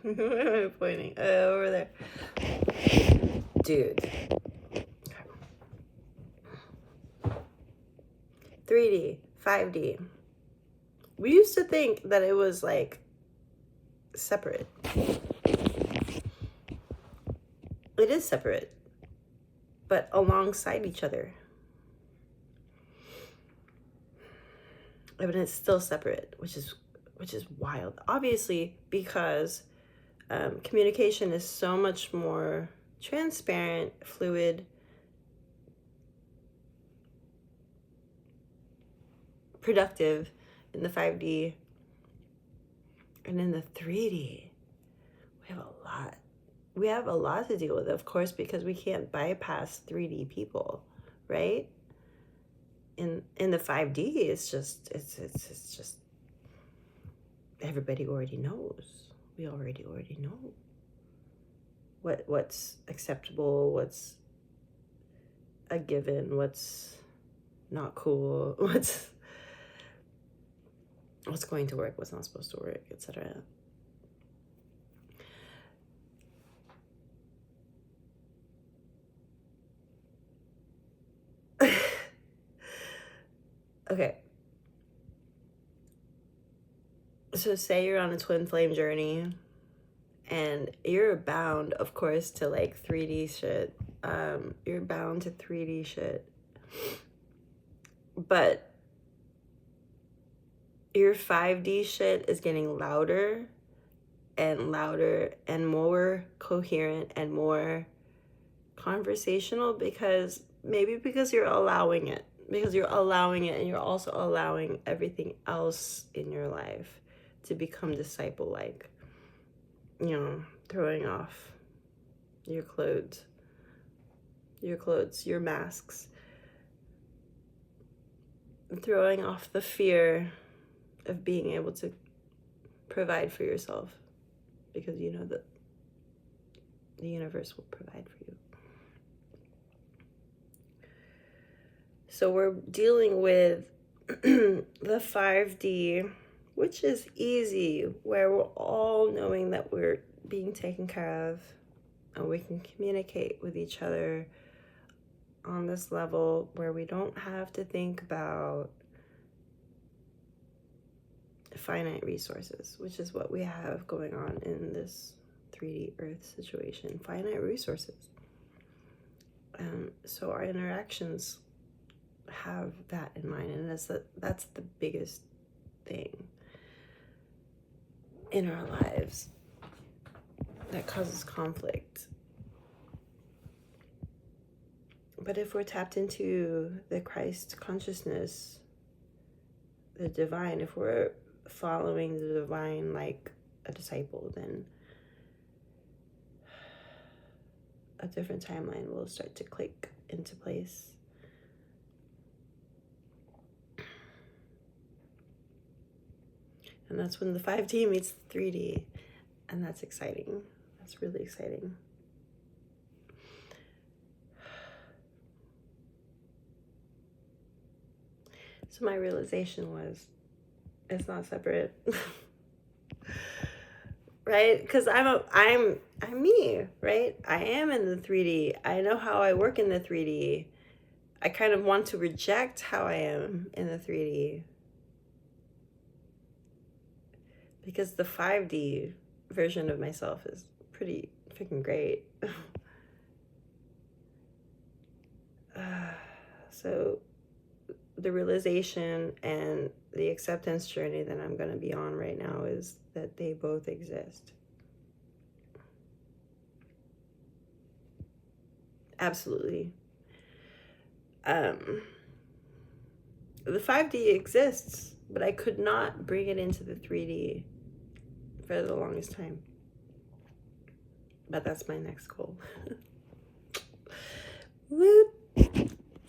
Where am I pointing? Over there. Dude. 3D, 5D. We used to think that it was like separate. It is separate, but alongside each other. I mean, it's still separate, which is wild. Obviously, because communication is so much more transparent, fluid, productive in the 5D, and in the 3D, we have a lot to deal with, of course, because we can't bypass 3D people, right? In the 5D, it's just everybody already knows. We already know what's acceptable, what's a given, what's not cool, what's going to work, what's not supposed to work, etc. Okay. So say you're on a twin flame journey and you're bound, of course, to like 3D shit. You're bound to 3D shit. But your 5D shit is getting louder and louder and more coherent and more conversational because you're allowing it. Because you're allowing it, and you're also allowing everything else in your life to become disciple-like. You know, throwing off your clothes, your masks, throwing off the fear of being able to provide for yourself, because you know that the universe will provide for you. So we're dealing with the 5D, which is easy, where we're all knowing that we're being taken care of and we can communicate with each other on this level where we don't have to think about finite resources, which is what we have going on in this 3D Earth situation. Finite resources. So our interactions have that in mind, and that's the biggest thing in our lives that causes conflict. But if we're tapped into the Christ consciousness, the divine, if we're following the divine like a disciple, then a different timeline will start to click into place. And that's when the 5D meets the 3D. And that's exciting. That's really exciting. So my realization was, it's not separate. Right? Because I'm me, right? I am in the 3D. I know how I work in the 3D. I kind of want to reject how I am in the 3D. Because the 5D version of myself is pretty freaking great. So the realization and the acceptance journey that I'm going to be on right now is that they both exist. Absolutely. The 5D exists, but I could not bring it into the 3D for the longest time. But that's my next goal. Woot!